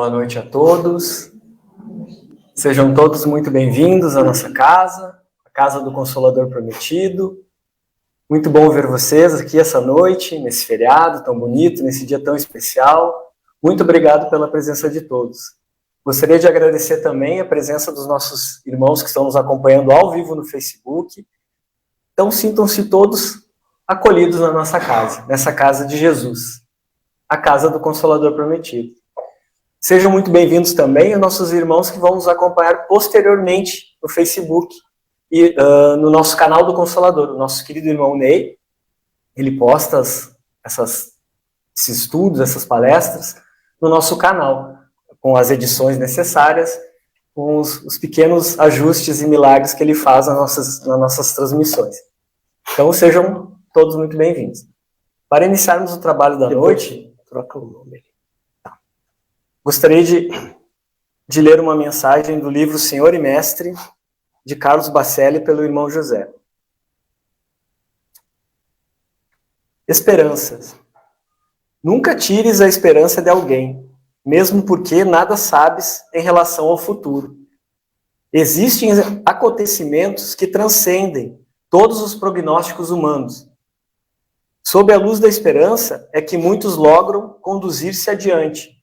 Boa noite a todos. Sejam todos muito bem-vindos à nossa casa, a Casa do Consolador Prometido. Muito bom ver vocês aqui essa noite, nesse feriado tão bonito, nesse dia tão especial. Muito obrigado pela presença de todos. Gostaria de agradecer também a presença dos nossos irmãos que estão nos acompanhando ao vivo no Facebook. Então, sintam-se todos acolhidos na nossa casa, nessa casa de Jesus, a Casa do Consolador Prometido. Sejam muito bem-vindos também os nossos irmãos que vão nos acompanhar posteriormente no Facebook e no nosso canal do Consolador. O nosso querido irmão Ney, ele posta esses estudos, essas palestras, no nosso canal, com as edições necessárias, com os pequenos ajustes e milagres que ele faz nas nossas transmissões. Então, sejam todos muito bem-vindos. Para iniciarmos o trabalho da noite... Troca o nome. Gostaria de ler uma mensagem do livro Senhor e Mestre, de Carlos Bacelli, pelo irmão José. Esperanças. Nunca tires a esperança de alguém, mesmo porque nada sabes em relação ao futuro. Existem acontecimentos que transcendem todos os prognósticos humanos. Sob a luz da esperança é que muitos logram conduzir-se adiante,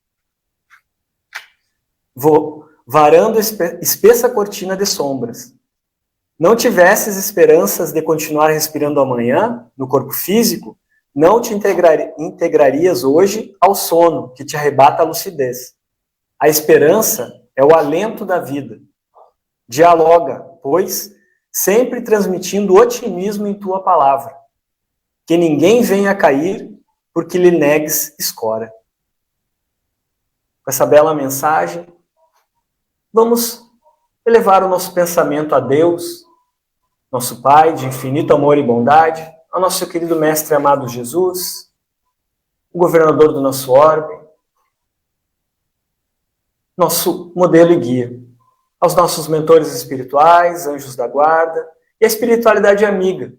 varando espessa cortina de sombras. Não tivesses esperanças de continuar respirando amanhã, no corpo físico, não te integrarias hoje ao sono, que te arrebata a lucidez. A esperança é o alento da vida. Dialoga, pois, sempre transmitindo otimismo em tua palavra. Que ninguém venha a cair, porque lhe negues escora. Com essa bela mensagem, vamos elevar o nosso pensamento a Deus, nosso Pai de infinito amor e bondade, ao nosso querido Mestre amado Jesus, o governador do nosso orbe, nosso modelo e guia, aos nossos mentores espirituais, anjos da guarda, e a espiritualidade amiga,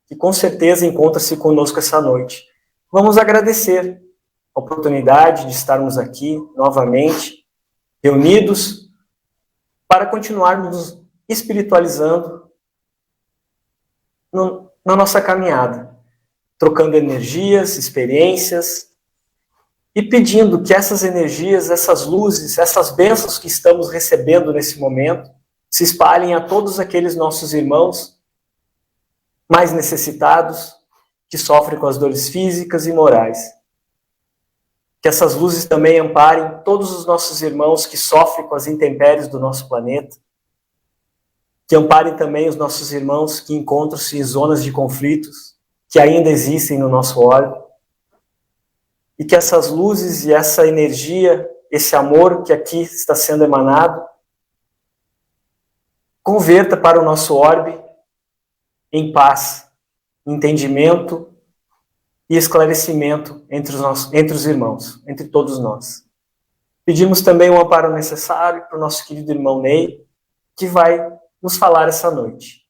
que com certeza encontra-se conosco essa noite. Vamos agradecer a oportunidade de estarmos aqui novamente, reunidos, para continuarmos nos espiritualizando na nossa caminhada, trocando energias, experiências, e pedindo que essas energias, essas luzes, essas bênçãos que estamos recebendo nesse momento, se espalhem a todos aqueles nossos irmãos mais necessitados, que sofrem com as dores físicas e morais. Que essas luzes também amparem todos os nossos irmãos que sofrem com as intempéries do nosso planeta. Que amparem também os nossos irmãos que encontram-se em zonas de conflitos, que ainda existem no nosso orbe. E que essas luzes e essa energia, esse amor que aqui está sendo emanado, converta para o nosso orbe em paz, entendimento e esclarecimento entre os irmãos, entre todos nós. Pedimos também o amparo necessário para o nosso querido irmão Ney, que vai nos falar essa noite.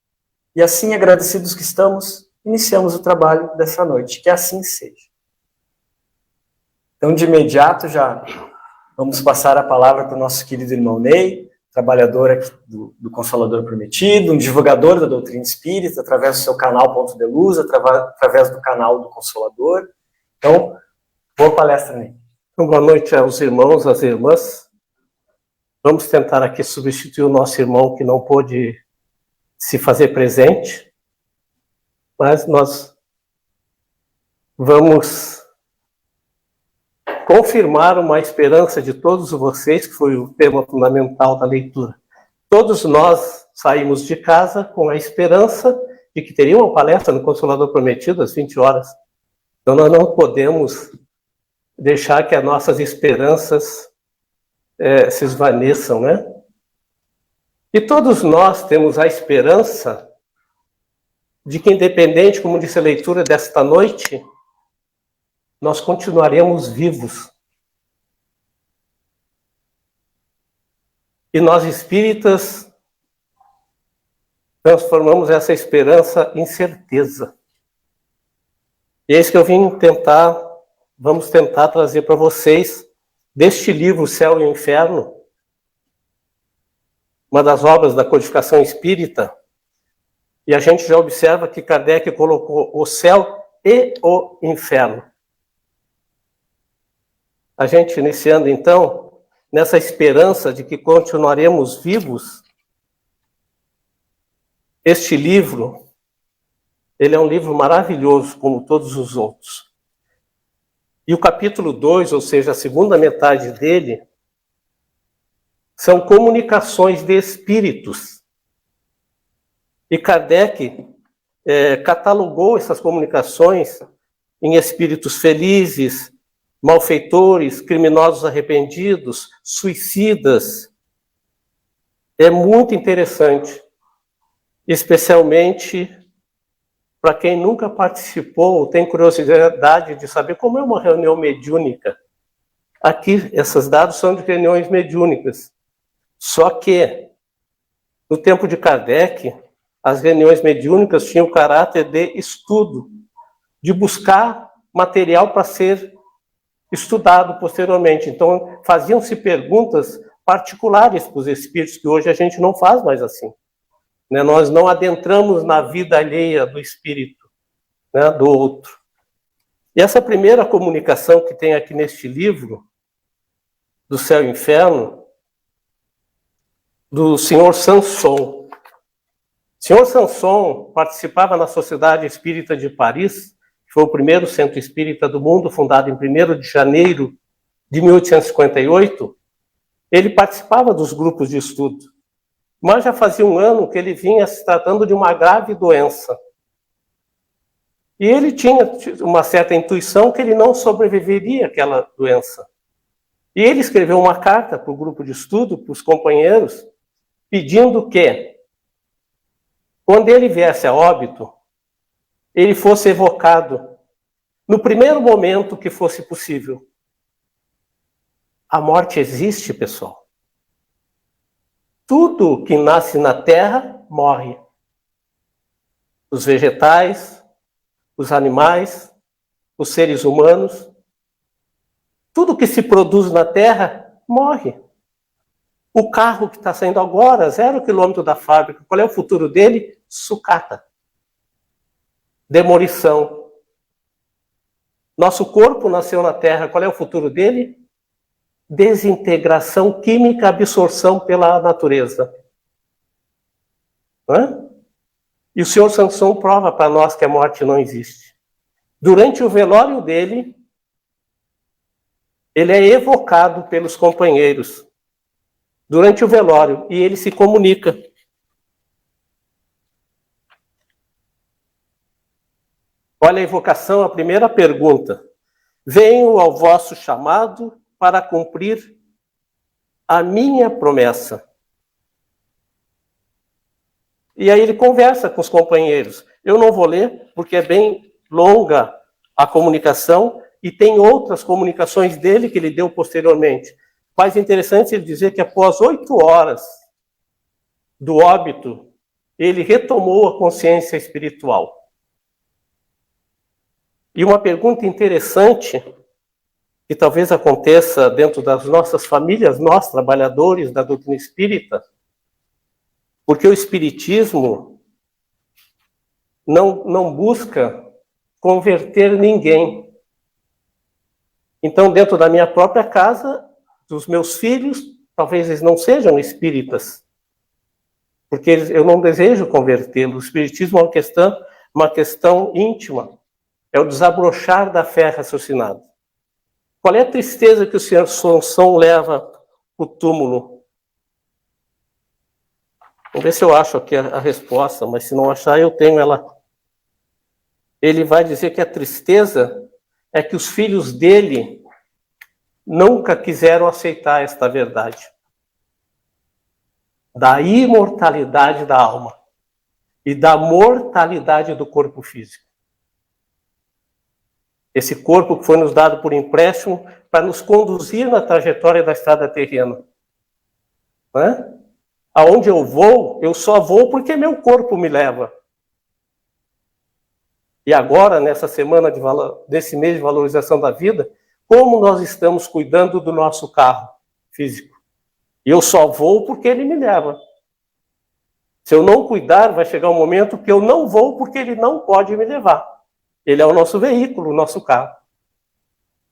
E assim, agradecidos que estamos, iniciamos o trabalho dessa noite. Que assim seja. Então, de imediato, já vamos passar a palavra para o nosso querido irmão Ney, trabalhador aqui do Consolador Prometido, um divulgador da doutrina espírita, através do seu canal Ponto de Luz, através do canal do Consolador. Então, boa palestra, Ney. Então, boa noite aos irmãos, às irmãs. Vamos tentar aqui substituir o nosso irmão que não pôde se fazer presente, mas nós vamos confirmar uma esperança de todos vocês, que foi o tema fundamental da leitura. Todos nós saímos de casa com a esperança de que teria uma palestra no Consolador Prometido às 20 horas. Então nós não podemos deixar que as nossas esperanças se esvaneçam, né? E todos nós temos a esperança de que, independente, como disse a leitura desta noite, nós continuaremos vivos. E nós espíritas transformamos essa esperança em certeza. E é isso que eu vim vamos tentar trazer para vocês deste livro, Céu e Inferno, uma das obras da codificação espírita, e a gente já observa que Kardec colocou o céu e o inferno. A gente iniciando, então, nessa esperança de que continuaremos vivos, este livro, ele é um livro maravilhoso, como todos os outros. E o capítulo 2, ou seja, a segunda metade dele, são comunicações de espíritos. E Kardec catalogou essas comunicações em espíritos felizes, malfeitores, criminosos arrependidos, suicidas. É muito interessante, especialmente para quem nunca participou ou tem curiosidade de saber como é uma reunião mediúnica. Aqui, esses dados são de reuniões mediúnicas. Só que, no tempo de Kardec, as reuniões mediúnicas tinham o caráter de estudo, de buscar material para ser estudado posteriormente. Então, faziam-se perguntas particulares para os espíritos, que hoje a gente não faz mais assim. Né? Nós não adentramos na vida alheia do espírito, né, do outro. E essa primeira comunicação que tem aqui neste livro, do Céu e Inferno, do senhor Sanson. O senhor Sanson participava na Sociedade Espírita de Paris, que foi o primeiro centro espírita do mundo, fundado em 1º de janeiro de 1858. Ele participava dos grupos de estudo, mas já fazia um ano que ele vinha se tratando de uma grave doença. E ele tinha uma certa intuição que ele não sobreviveria àquela doença. E ele escreveu uma carta para o grupo de estudo, para os companheiros, pedindo que, quando ele viesse a óbito, ele fosse evocado no primeiro momento que fosse possível. A morte existe, pessoal. Tudo que nasce na terra morre. Os vegetais, os animais, os seres humanos, tudo que se produz na terra morre. O carro que está saindo agora, 0 quilômetro da fábrica, qual é o futuro dele? Sucata. Demolição. Nosso corpo nasceu na terra, qual é o futuro dele? Desintegração química, absorção pela natureza. E o senhor Sanson prova para nós que a morte não existe. Durante o velório dele, ele é evocado pelos companheiros. Durante o velório, e ele se comunica. Olha a evocação, a primeira pergunta. Venho ao vosso chamado para cumprir a minha promessa. E aí ele conversa com os companheiros. Eu não vou ler, porque é bem longa a comunicação, e tem outras comunicações dele que ele deu posteriormente. Mas é interessante ele dizer que após 8 horas do óbito, ele retomou a consciência espiritual. E uma pergunta interessante, que talvez aconteça dentro das nossas famílias, nós, trabalhadores da doutrina espírita, porque o espiritismo não busca converter ninguém. Então, dentro da minha própria casa, dos meus filhos, talvez eles não sejam espíritas, porque eu não desejo convertê-los. O espiritismo é uma questão íntima, é o desabrochar da fé raciocinada. Qual é a tristeza que o senhor Sanson leva para o túmulo? Vamos ver se eu acho aqui a resposta, mas se não achar, eu tenho ela. Ele vai dizer que a tristeza é que os filhos dele nunca quiseram aceitar esta verdade da imortalidade da alma e da mortalidade do corpo físico. Esse corpo que foi nos dado por empréstimo para nos conduzir na trajetória da estrada terrena. Aonde eu vou, eu só vou porque meu corpo me leva. E agora, nessa semana desse mês de valorização da vida, como nós estamos cuidando do nosso carro físico. Eu só vou porque ele me leva. Se eu não cuidar, vai chegar um momento que eu não vou porque ele não pode me levar. Ele é o nosso veículo, o nosso carro.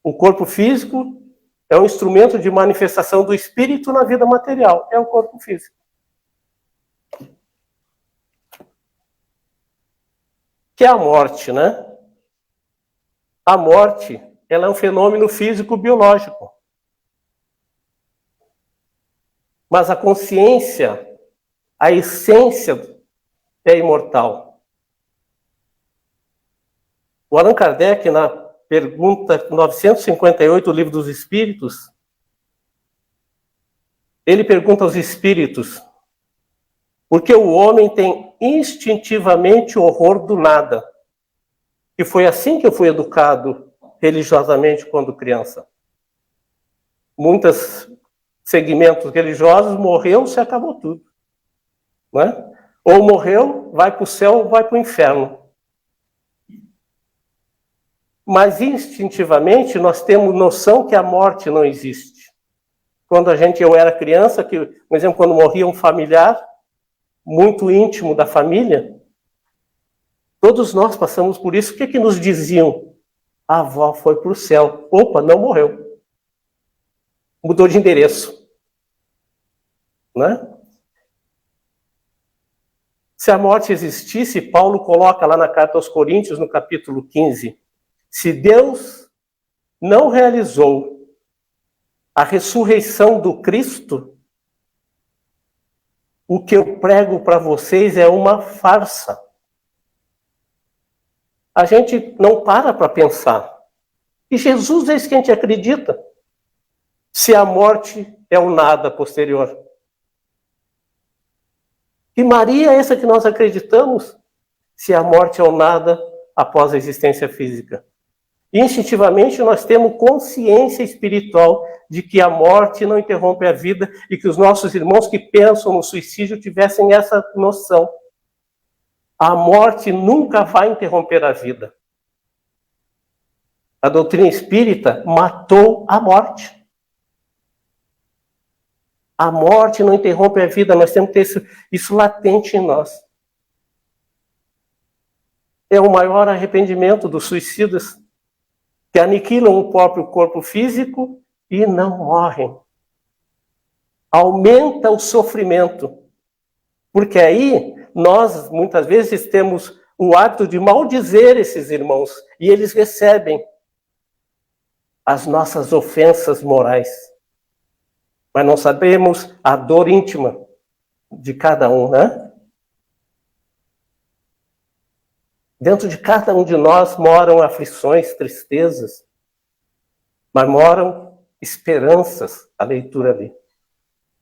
O corpo físico é um instrumento de manifestação do espírito na vida material. É o corpo físico. Que é a morte, né? A morte, ela é um fenômeno físico-biológico. Mas a consciência, a essência é imortal. O Allan Kardec, na pergunta 958 do Livro dos Espíritos, ele pergunta aos espíritos: por que o homem tem instintivamente horror do nada? E foi assim que eu fui educado religiosamente quando criança. Muitos segmentos religiosos, morreu, se acabou tudo. Não é? Ou morreu, vai para o céu ou vai para o inferno. Mas instintivamente nós temos noção que a morte não existe. Quando eu era criança, por exemplo, quando morria um familiar muito íntimo da família, todos nós passamos por isso. O que nos diziam? A avó foi para o céu. Opa, não morreu. Mudou de endereço. Né? Se a morte existisse, Paulo coloca lá na carta aos Coríntios, no capítulo 15, se Deus não realizou a ressurreição do Cristo, o que eu prego para vocês é uma farsa. A gente não para pensar. E Jesus é isso que a gente acredita. Se a morte é o nada posterior. E Maria é essa que nós acreditamos? Se a morte é o nada após a existência física. Instintivamente nós temos consciência espiritual de que a morte não interrompe a vida e que os nossos irmãos que pensam no suicídio tivessem essa noção. A morte nunca vai interromper a vida. A doutrina espírita matou a morte. A morte não interrompe a vida, nós temos que ter isso latente em nós. É o maior arrependimento dos suicidas, que aniquilam o próprio corpo físico e não morrem. Aumenta o sofrimento. Porque aí, nós, muitas vezes, temos o hábito de maldizer esses irmãos, e eles recebem as nossas ofensas morais. Mas não sabemos a dor íntima de cada um, né? Dentro de cada um de nós moram aflições, tristezas, mas moram esperanças, a leitura ali.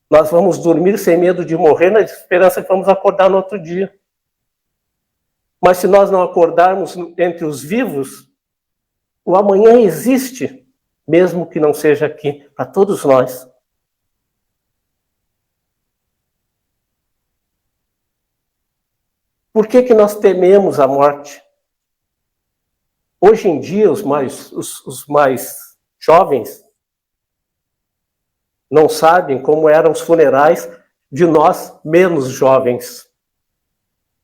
Nós vamos dormir sem medo de morrer, na esperança que vamos acordar no outro dia. Mas se nós não acordarmos entre os vivos, o amanhã existe, mesmo que não seja aqui, para todos nós. Por que nós tememos a morte? Hoje em dia, os mais jovens não sabem como eram os funerais de nós menos jovens.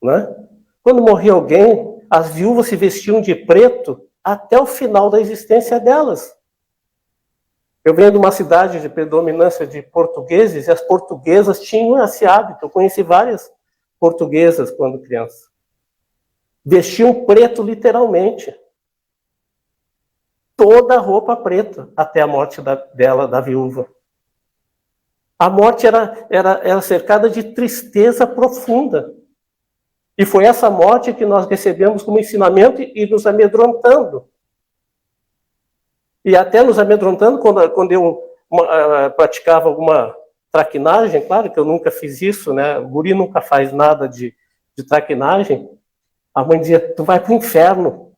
Né? Quando morria alguém, as viúvas se vestiam de preto até o final da existência delas. Eu venho de uma cidade de predominância de portugueses, e as portuguesas tinham esse hábito. Eu conheci várias portuguesas quando criança. Vestiam preto literalmente. Toda a roupa preta, até a morte da viúva. A morte era cercada de tristeza profunda. E foi essa morte que nós recebemos como ensinamento e nos amedrontando. E até nos amedrontando, quando eu praticava alguma traquinagem, claro que eu nunca fiz isso, né? O guri nunca faz nada de traquinagem. A mãe dizia, tu vai para o inferno.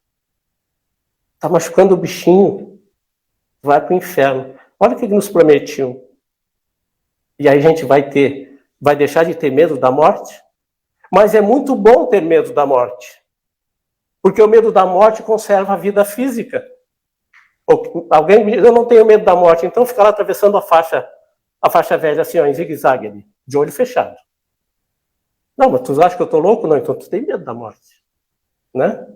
Está machucando o bichinho. Tu vai para o inferno. Olha o que nos prometiam. E aí a gente vai deixar de ter medo da morte? Mas é muito bom ter medo da morte. Porque o medo da morte conserva a vida física. Ou alguém me diz, eu não tenho medo da morte, então fica lá atravessando a faixa velha assim, ó, em zigue-zague ali, de olho fechado. Não, mas tu acha que eu estou louco? Não, então tu tem medo da morte. Né?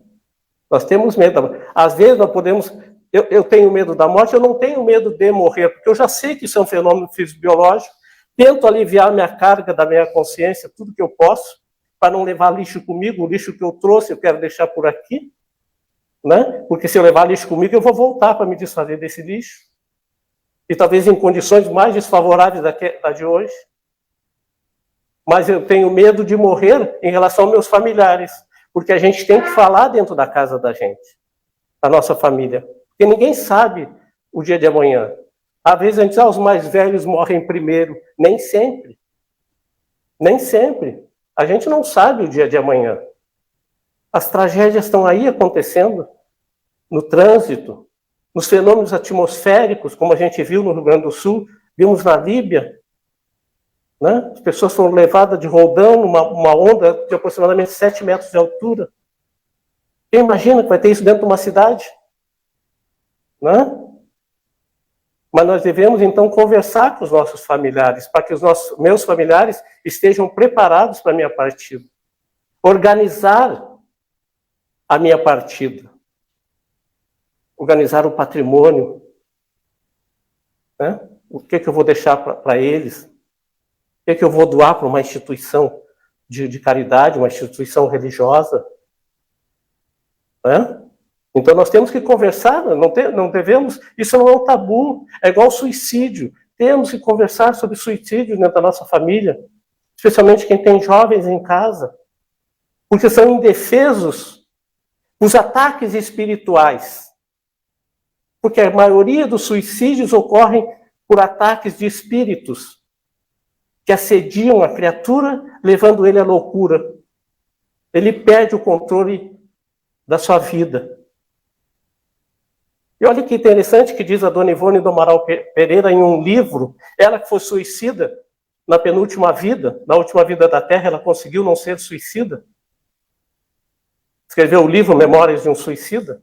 Nós temos medo da morte. Às vezes nós podemos... Eu tenho medo da morte, eu não tenho medo de morrer, porque eu já sei que isso é um fenômeno fisiológico, tento aliviar minha carga da minha consciência, tudo que eu posso, para não levar lixo comigo, o lixo que eu trouxe eu quero deixar por aqui, né? Porque se eu levar lixo comigo, eu vou voltar para me desfazer desse lixo, e talvez em condições mais desfavoráveis da de hoje. Mas eu tenho medo de morrer em relação aos meus familiares, porque a gente tem que falar dentro da casa da gente, da nossa família. Porque ninguém sabe o dia de amanhã. Às vezes a gente diz, os mais velhos morrem primeiro. Nem sempre. Nem sempre. A gente não sabe o dia de amanhã. As tragédias estão aí acontecendo, no trânsito, nos fenômenos atmosféricos, como a gente viu no Rio Grande do Sul, vimos na Líbia. Né? As pessoas foram levadas de roldão, uma onda de aproximadamente 7 metros de altura. Quem imagina que vai ter isso dentro de uma cidade? Né? Mas nós devemos, então, conversar com os nossos familiares, para que os meus familiares estejam preparados para a minha partida. Organizar a minha partida. Organizar o patrimônio. Né? O que eu vou deixar para eles? O que eu vou doar para uma instituição de caridade, uma instituição religiosa? Né? Então nós temos que conversar, não devemos, isso não é um tabu, é igual suicídio. Temos que conversar sobre suicídio dentro da nossa família, especialmente quem tem jovens em casa, porque são indefesos os ataques espirituais. Porque a maioria dos suicídios ocorrem por ataques de espíritos que assediam a criatura, levando ele à loucura. Ele perde o controle da sua vida. E olha que interessante que diz a dona Ivone do Amaral Pereira em um livro, ela que foi suicida na penúltima vida, na última vida da Terra, ela conseguiu não ser suicida. Escreveu o livro Memórias de um Suicida.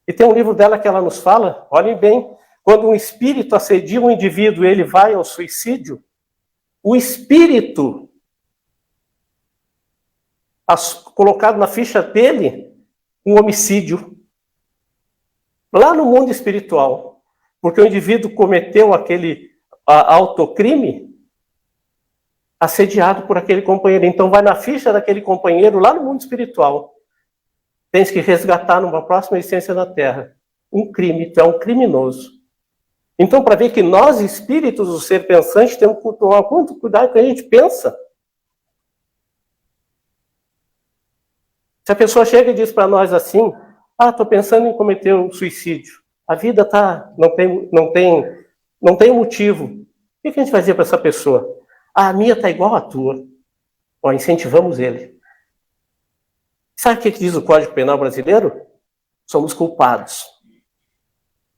E tem um livro dela que ela nos fala, olhem bem, quando um espírito assedia um indivíduo e ele vai ao suicídio, o espírito colocado na ficha dele um homicídio. Lá no mundo espiritual, porque o indivíduo cometeu aquele autocrime assediado por aquele companheiro. Então vai na ficha daquele companheiro lá no mundo espiritual. Tens que resgatar numa próxima existência na Terra um crime, tu é um criminoso. Então, para ver que nós, espíritos, o ser pensante, temos que tomar muito cuidado com o que a gente pensa. Se a pessoa chega e diz para nós assim, estou pensando em cometer um suicídio. A vida não tem motivo. O que a gente vai dizer para essa pessoa? A minha está igual à tua. Incentivamos ele. Sabe o que diz o Código Penal brasileiro? Somos culpados.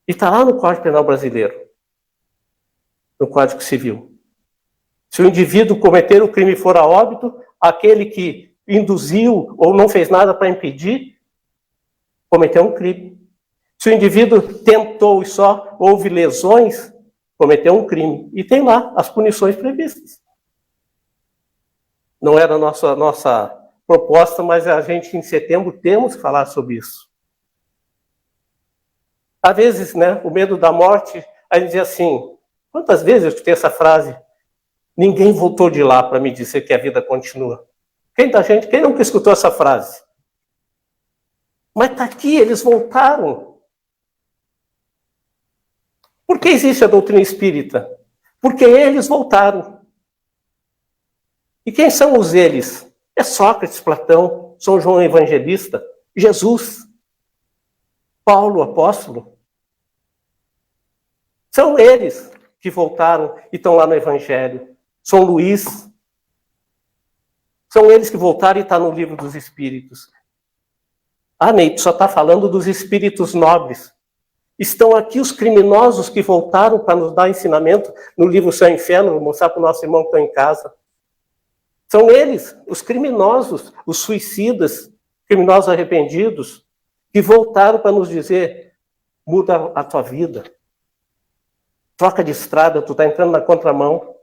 E está lá no Código Penal brasileiro, no Código Civil. Se o indivíduo cometer o crime e for a óbito, aquele que induziu ou não fez nada para impedir, cometeu um crime. Se o indivíduo tentou e só houve lesões, cometeu um crime. E tem lá as punições previstas. Não era a nossa proposta, mas a gente, em setembro, temos que falar sobre isso. Às vezes, né, o medo da morte, a gente diz assim, quantas vezes eu escutei essa frase? Ninguém voltou de lá para me dizer que a vida continua. Quem nunca escutou essa frase? Mas está aqui, eles voltaram. Por que existe a doutrina espírita? Porque eles voltaram. E quem são os eles? É Sócrates, Platão, São João Evangelista, Jesus, Paulo, apóstolo. São eles que voltaram e estão lá no Evangelho. São Luís. São eles que voltaram e estão no livro dos Espíritos. Neito, só está falando dos espíritos nobres. Estão aqui os criminosos que voltaram para nos dar ensinamento no livro Céu e Inferno, vou mostrar para o nosso irmão que está em casa. São eles, os criminosos, os suicidas, criminosos arrependidos, que voltaram para nos dizer, muda a tua vida. Troca de estrada, tu está entrando na contramão,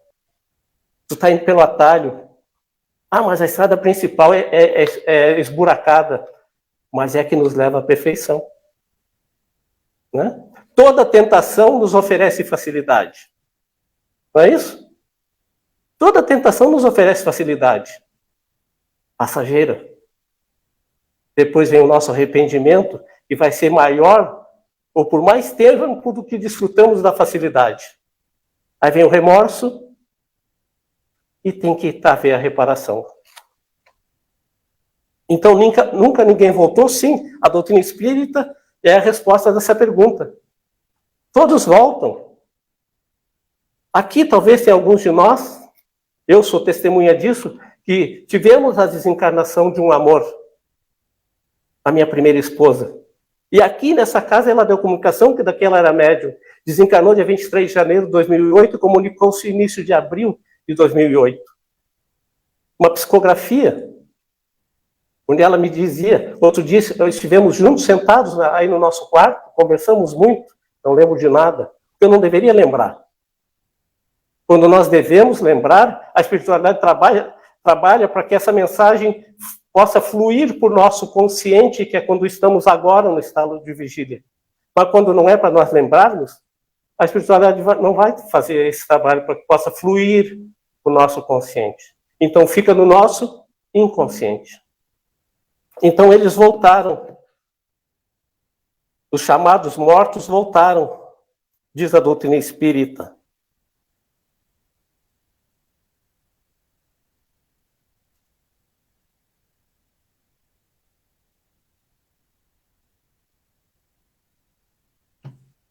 tu está indo pelo atalho. Ah, mas a estrada principal é esburacada, mas é a que nos leva à perfeição. Né? Toda tentação nos oferece facilidade. Não é isso? Toda tentação nos oferece facilidade. Passageira. Depois vem o nosso arrependimento, que vai ser maior, ou por mais tempo do que desfrutamos da facilidade. Aí vem o remorso, e tem que haver a reparação. Então, nunca ninguém voltou? Sim, a doutrina espírita é a resposta dessa pergunta. Todos voltam. Aqui, talvez, tem alguns de nós, eu sou testemunha disso, que tivemos a desencarnação de um amor, a minha primeira esposa. E aqui, nessa casa, ela deu comunicação, que daqui ela era médium. Desencarnou dia 23 de janeiro de 2008, comunicou-se no início de abril de 2008. Uma psicografia, onde ela me dizia, outro dia nós estivemos juntos, sentados aí no nosso quarto, conversamos muito, não lembro de nada, eu não deveria lembrar. Quando nós devemos lembrar, a espiritualidade trabalha para que essa mensagem possa fluir por nosso consciente, que é quando estamos agora no estado de vigília. Mas quando não é para nós lembrarmos, a espiritualidade não vai fazer esse trabalho para que possa fluir o nosso consciente. Então fica no nosso inconsciente. Então eles voltaram. Os chamados mortos voltaram, diz a doutrina espírita.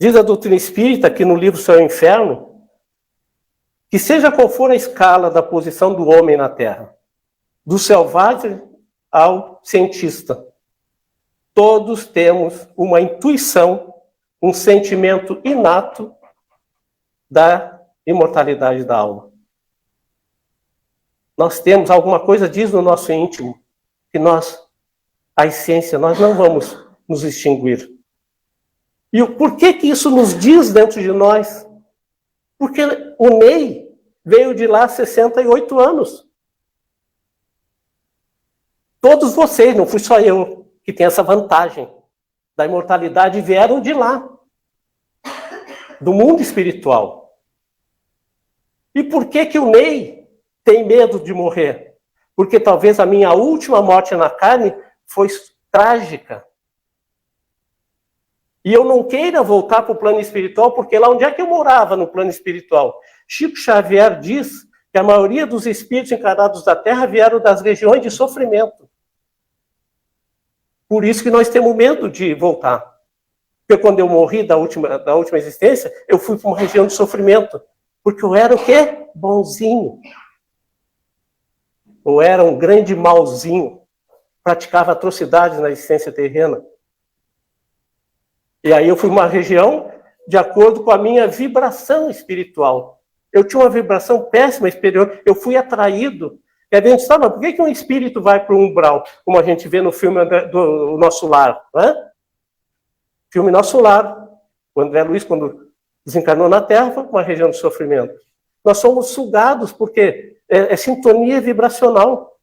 Diz a doutrina espírita, aqui no livro Céu e Inferno, que seja qual for a escala da posição do homem na Terra, do selvagem ao cientista, todos temos uma intuição, um sentimento inato da imortalidade da alma. Nós temos alguma coisa, diz no nosso íntimo, que a essência, nós não vamos nos extinguir. E por que isso nos diz dentro de nós? Porque o Ney veio de lá há 68 anos. Todos vocês, não fui só eu, que tem essa vantagem da imortalidade, vieram de lá, do mundo espiritual. E por que o Ney tem medo de morrer? Porque talvez a minha última morte na carne foi trágica. E eu não queira voltar para o plano espiritual, porque lá onde é que eu morava no plano espiritual? Chico Xavier diz que a maioria dos espíritos encarnados da Terra vieram das regiões de sofrimento. Por isso que nós temos medo de voltar. Porque quando eu morri da última existência, eu fui para uma região de sofrimento. Porque eu era o quê? Bonzinho. Eu era um grande malzinho. Praticava atrocidades na existência terrena. E aí eu fui uma região de acordo com a minha vibração espiritual. Eu tinha uma vibração péssima, superior. Eu fui atraído. E a gente sabe, mas por que um espírito vai para o umbral? Como a gente vê no filme do Nosso Lar. Né? Filme Nosso Lar. O André Luiz, quando desencarnou na Terra, foi para uma região de sofrimento. Nós somos sugados, porque é sintonia vibracional.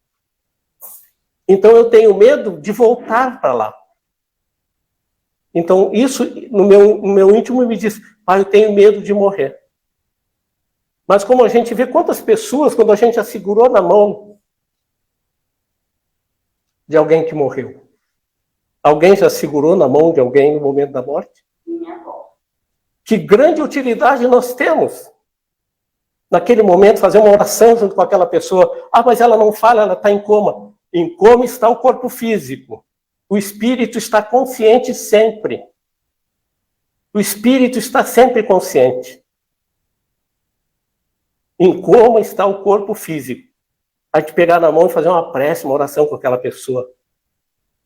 Então eu tenho medo de voltar para lá. Então, isso no meu íntimo me diz, eu tenho medo de morrer. Mas como a gente vê quantas pessoas, quando a gente já segurou na mão de alguém que morreu. Alguém já segurou na mão de alguém no momento da morte? Minha avó. Que grande utilidade nós temos. Naquele momento, fazer uma oração junto com aquela pessoa. Mas ela não fala, ela está em coma. Em coma está o corpo físico. O espírito está consciente sempre. O espírito está sempre consciente. Em coma está o corpo físico. A gente pegar na mão e fazer uma prece, uma oração com aquela pessoa.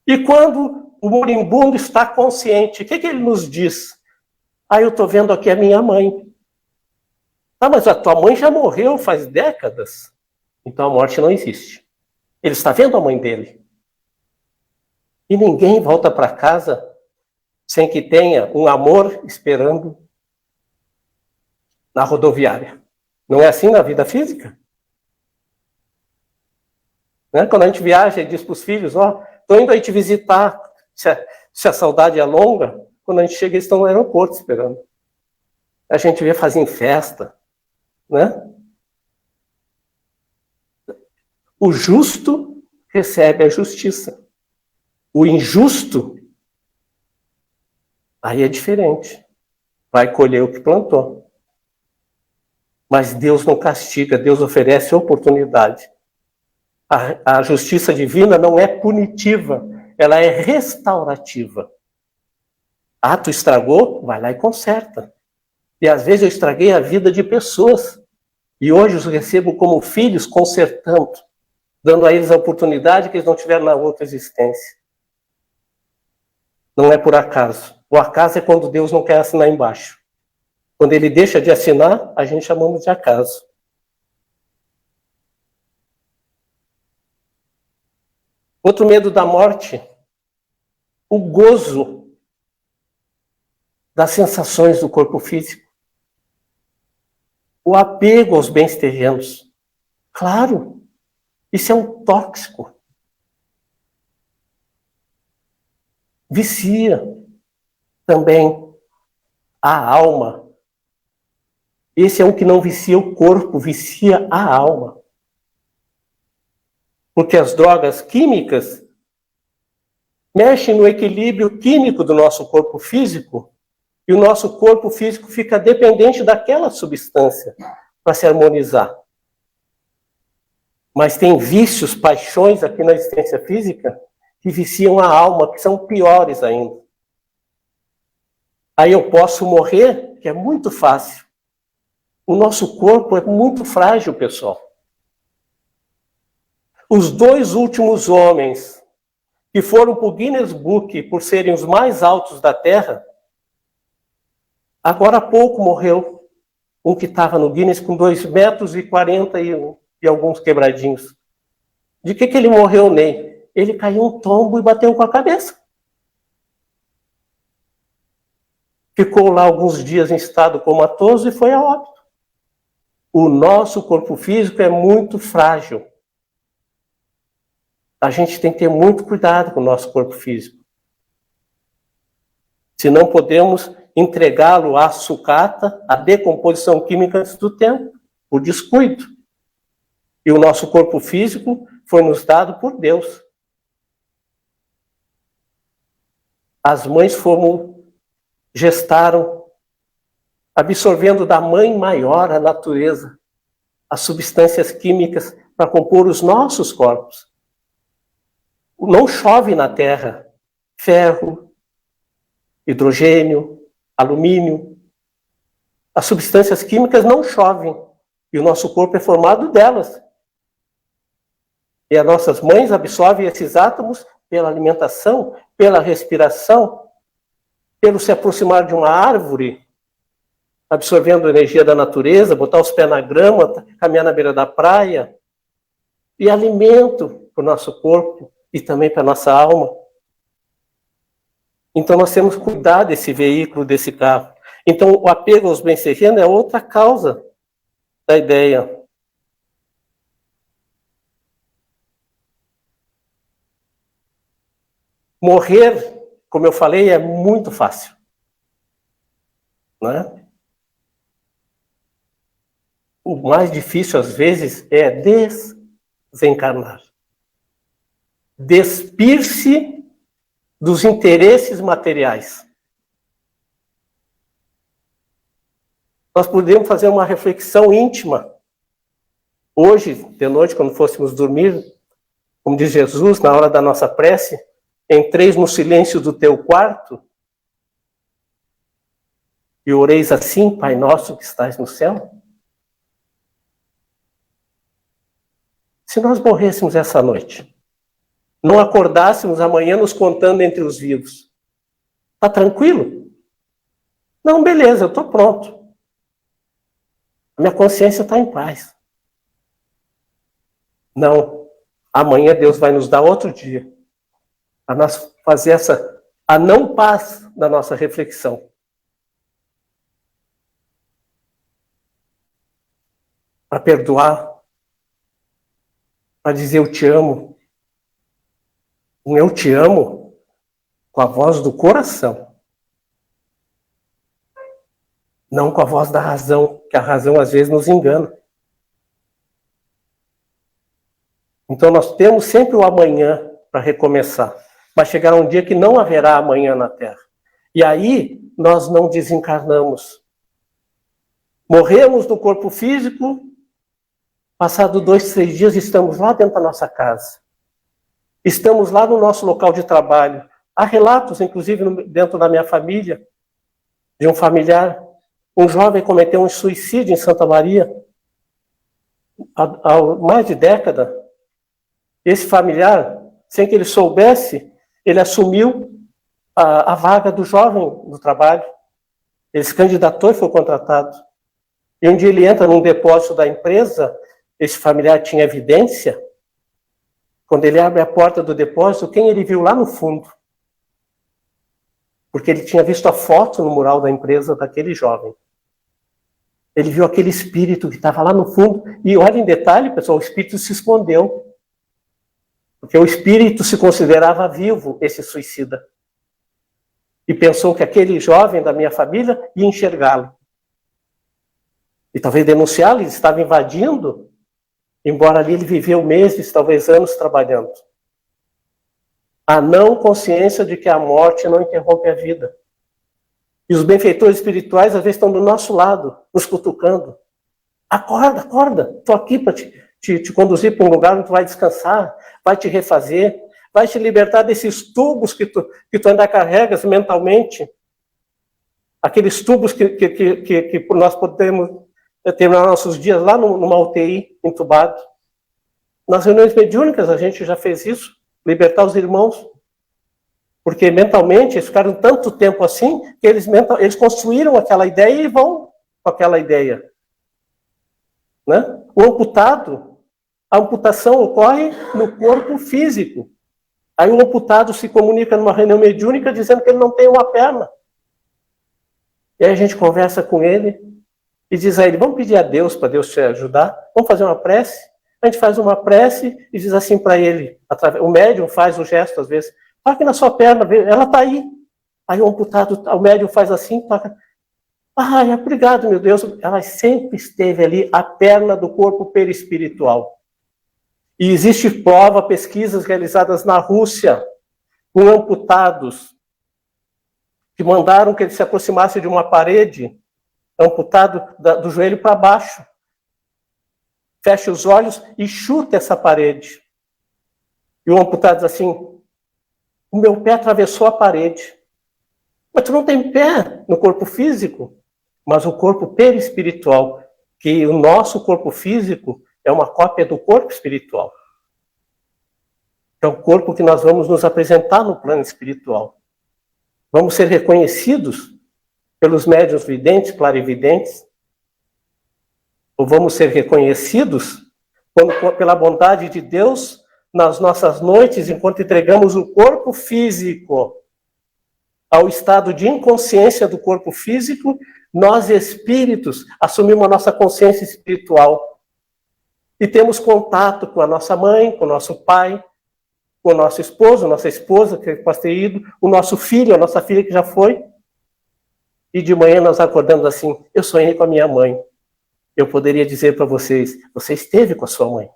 E quando o moribundo está consciente, o que ele nos diz? Eu estou vendo aqui a minha mãe. Mas a tua mãe já morreu faz décadas. Então a morte não existe. Ele está vendo a mãe dele. E ninguém volta para casa sem que tenha um amor esperando na rodoviária. Não é assim na vida física? Né? Quando a gente viaja e diz para os filhos, estou indo aí te visitar, se a saudade é longa, quando a gente chega, eles estão no aeroporto esperando. A gente vê fazendo festa, né? O justo recebe a justiça. O injusto, aí é diferente. Vai colher o que plantou. Mas Deus não castiga, Deus oferece oportunidade. A justiça divina não é punitiva, ela é restaurativa. Tu estragou? Vai lá e conserta. E às vezes eu estraguei a vida de pessoas. E hoje os recebo como filhos consertando, dando a eles a oportunidade que eles não tiveram na outra existência. Não é por acaso. O acaso é quando Deus não quer assinar embaixo. Quando ele deixa de assinar, a gente chamamos de acaso. Outro medo da morte, o gozo das sensações do corpo físico. O apego aos bens terrenos. Claro, isso é um tóxico. Vicia também a alma. Esse é um que não vicia o corpo, vicia a alma. Porque as drogas químicas mexem no equilíbrio químico do nosso corpo físico e o nosso corpo físico fica dependente daquela substância para se harmonizar. Mas tem vícios, paixões aqui na existência física que viciam a alma, que são piores ainda. Aí eu posso morrer, que é muito fácil. O nosso corpo é muito frágil, pessoal. Os 2 últimos homens que foram para o Guinness Book por serem os mais altos da Terra, agora há pouco morreu um que estava no Guinness com 2,40 metros e alguns quebradinhos. De que ele morreu, Ney? Ele caiu um tombo e bateu com a cabeça. Ficou lá alguns dias em estado comatoso e foi a óbito. O nosso corpo físico é muito frágil. A gente tem que ter muito cuidado com o nosso corpo físico. Se não podemos entregá-lo à sucata, à decomposição química antes do tempo, por descuido. E o nosso corpo físico foi nos dado por Deus. As mães gestaram, absorvendo da mãe maior a natureza, as substâncias químicas para compor os nossos corpos. Não chove na Terra ferro, hidrogênio, alumínio. As substâncias químicas não chovem e o nosso corpo é formado delas. E as nossas mães absorvem esses átomos pela alimentação, pela respiração, pelo se aproximar de uma árvore, absorvendo a energia da natureza, botar os pés na grama, caminhar na beira da praia, e alimento para o nosso corpo e também para a nossa alma. Então nós temos que cuidar desse veículo, desse carro. Então o apego aos bens terrenos é outra causa da ideia. Morrer, como eu falei, é muito fácil. Né? O mais difícil, às vezes, é desencarnar. Despir-se dos interesses materiais. Nós podemos fazer uma reflexão íntima. Hoje, de noite, quando fôssemos dormir, como diz Jesus, na hora da nossa prece, entreis no silêncio do teu quarto e oreis assim, Pai nosso que estás no céu. Se nós morrêssemos essa noite, não acordássemos amanhã nos contando entre os vivos, tá tranquilo? Não, beleza, eu estou pronto. A minha consciência está em paz. Não, amanhã Deus vai nos dar outro dia para nós fazer essa a não paz da nossa reflexão. Para perdoar, para dizer eu te amo. Um eu te amo com a voz do coração. Não com a voz da razão, que a razão às vezes nos engana. Então nós temos sempre o amanhã para recomeçar. Mas chegará um dia que não haverá amanhã na Terra. E aí nós não desencarnamos. Morremos no corpo físico, passado 2, 3 dias estamos lá dentro da nossa casa. Estamos lá no nosso local de trabalho. Há relatos, inclusive, dentro da minha família, de um familiar, um jovem cometeu um suicídio em Santa Maria, há mais de década. Esse familiar, sem que ele soubesse, ele assumiu a vaga do jovem no trabalho. Ele se candidatou e foi contratado. E um dia ele entra num depósito da empresa, esse familiar tinha evidência. Quando ele abre a porta do depósito, quem ele viu lá no fundo? Porque ele tinha visto a foto no mural da empresa daquele jovem. Ele viu aquele espírito que estava lá no fundo. E olha em detalhe, pessoal, o espírito se escondeu. Porque o espírito se considerava vivo, esse suicida. E pensou que aquele jovem da minha família ia enxergá-lo. E talvez denunciá-lo, ele estava invadindo, embora ali ele viveu meses, talvez anos trabalhando. A não consciência de que a morte não interrompe a vida. E os benfeitores espirituais às vezes estão do nosso lado, nos cutucando. Acorda, acorda, estou aqui para te conduzir para um lugar onde tu vai descansar, vai te refazer, vai te libertar desses tubos que tu ainda carregas mentalmente. Aqueles tubos que nós podemos terminar nossos dias lá numa UTI, entubado. Nas reuniões mediúnicas a gente já fez isso, libertar os irmãos. Porque mentalmente eles ficaram tanto tempo assim, que eles construíram aquela ideia e vão com aquela ideia. Né? O amputado, a amputação ocorre no corpo físico. Aí o amputado se comunica numa reunião mediúnica dizendo que ele não tem uma perna. E aí a gente conversa com ele e diz a ele, vamos pedir a Deus para Deus te ajudar? Vamos fazer uma prece? A gente faz uma prece e diz assim para ele, o médium faz o gesto às vezes, toque na sua perna, ela está aí. Aí o amputado, o médium faz assim, toca. Ai, obrigado, meu Deus. Ela sempre esteve ali, a perna do corpo perispiritual. E existe prova, pesquisas realizadas na Rússia, com amputados, que mandaram que ele se aproximasse de uma parede, amputado do joelho para baixo. Fecha os olhos e chuta essa parede. E o amputado diz assim, o meu pé atravessou a parede. Mas tu não tem pé no corpo físico, mas o corpo perispiritual, que o nosso corpo físico é uma cópia do corpo espiritual. É o corpo que nós vamos nos apresentar no plano espiritual. Vamos ser reconhecidos pelos médiuns videntes, clarividentes, ou vamos ser reconhecidos pela bondade de Deus nas nossas noites, enquanto entregamos o corpo físico ao estado de inconsciência do corpo físico, nós espíritos assumimos a nossa consciência espiritual e temos contato com a nossa mãe, com o nosso pai, com o nosso esposo, nossa esposa que pode ter ido, o nosso filho, a nossa filha que já foi. E de manhã nós acordamos assim, eu sonhei com a minha mãe. Eu poderia dizer para vocês, você esteve com a sua mãe.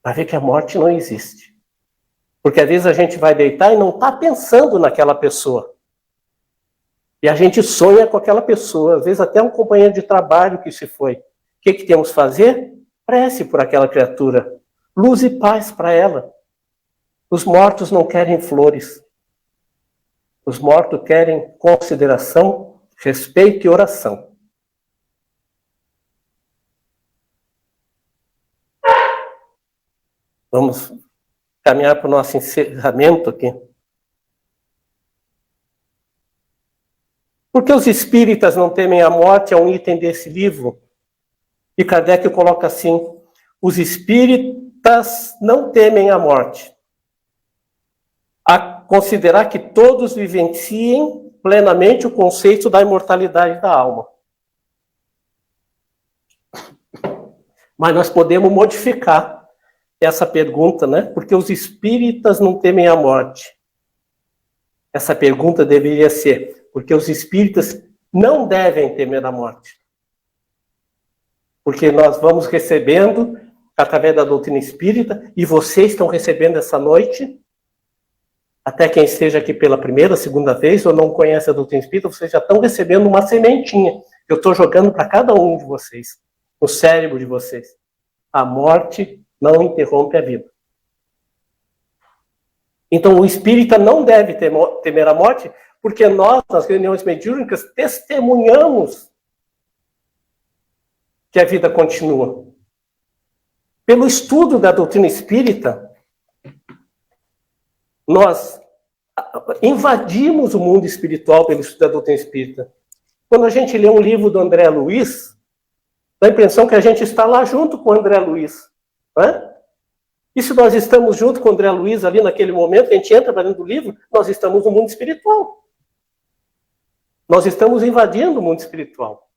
Para ver que a morte não existe. Porque às vezes a gente vai deitar e não está pensando naquela pessoa. E a gente sonha com aquela pessoa, às vezes até um companheiro de trabalho que se foi. O que temos que fazer? Prece por aquela criatura. Luz e paz para ela. Os mortos não querem flores. Os mortos querem consideração, respeito e oração. Vamos caminhar para o nosso encerramento aqui. Por que os espíritas não temem a morte? É um item desse livro. E Kardec coloca assim, os espíritas não temem a morte. considerar que todos vivenciem plenamente o conceito da imortalidade da alma. Mas nós podemos modificar essa pergunta, né? Porque os espíritas não temem a morte. Essa pergunta deveria ser, porque os espíritas não devem temer a morte. Porque nós vamos recebendo, através da doutrina espírita, e vocês estão recebendo essa noite, até quem esteja aqui pela primeira, segunda vez, ou não conhece a doutrina espírita, vocês já estão recebendo uma sementinha que eu estou jogando para cada um de vocês, no cérebro de vocês. A morte não interrompe a vida. Então, o espírita não deve temer a morte, porque nós, nas reuniões mediúnicas, testemunhamos que a vida continua. Pelo estudo da doutrina espírita, nós invadimos o mundo espiritual pelo estudo da doutrina espírita. Quando a gente lê um livro do André Luiz, dá a impressão que a gente está lá junto com o André Luiz. Né? E se nós estamos junto com o André Luiz ali naquele momento, que a gente entra para dentro do livro, nós estamos no mundo espiritual. Nós estamos invadindo o mundo espiritual.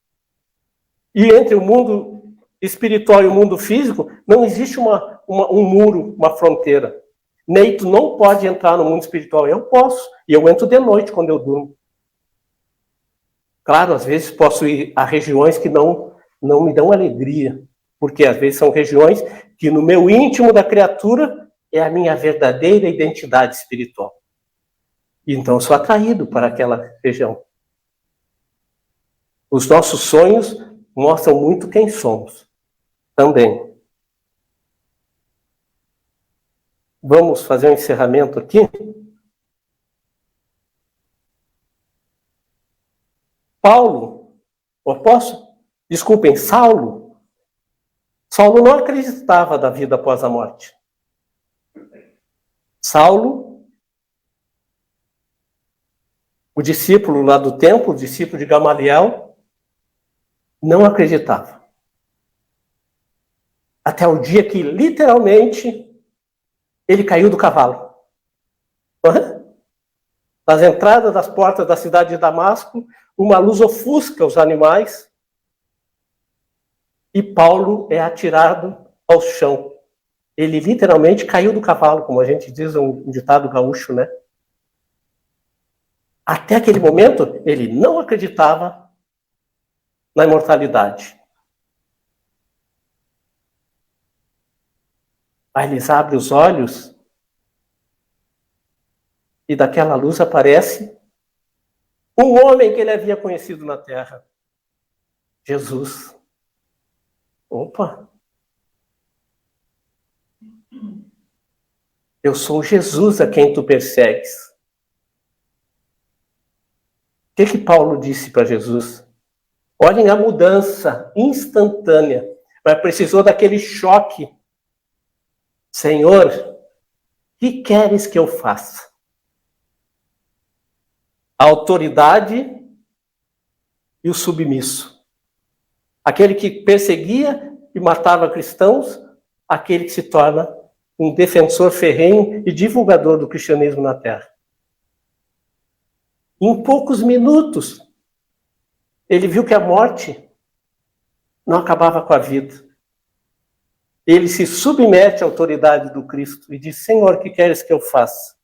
E entre o mundo espiritual e o mundo físico, não existe um muro, uma fronteira. Neito não pode entrar no mundo espiritual. Eu posso. E eu entro de noite quando eu durmo. Claro, às vezes posso ir a regiões que não me dão alegria. Porque às vezes são regiões que no meu íntimo da criatura é a minha verdadeira identidade espiritual. Então eu sou atraído para aquela região. Os nossos sonhos mostram muito quem somos. Também. Vamos fazer um encerramento aqui. Saulo não acreditava da vida após a morte. Saulo, o discípulo lá do templo, o discípulo de Gamaliel, não acreditava. Até o dia que, literalmente, ele caiu do cavalo. Nas entradas das portas da cidade de Damasco, uma luz ofusca os animais e Paulo é atirado ao chão. Ele literalmente caiu do cavalo, como a gente diz, um ditado gaúcho, né? Até aquele momento, ele não acreditava na imortalidade. Aí eles abrem os olhos e daquela luz aparece um homem que ele havia conhecido na terra. Jesus. Opa! Eu sou Jesus a quem tu persegues. O que Paulo disse para Jesus? Olhem a mudança instantânea. Mas precisou daquele choque. Senhor, o que queres que eu faça? A autoridade e o submisso. Aquele que perseguia e matava cristãos, aquele que se torna um defensor ferrenho e divulgador do cristianismo na terra. Em poucos minutos, ele viu que a morte não acabava com a vida. Ele se submete à autoridade do Cristo e diz, Senhor, o que queres que eu faça?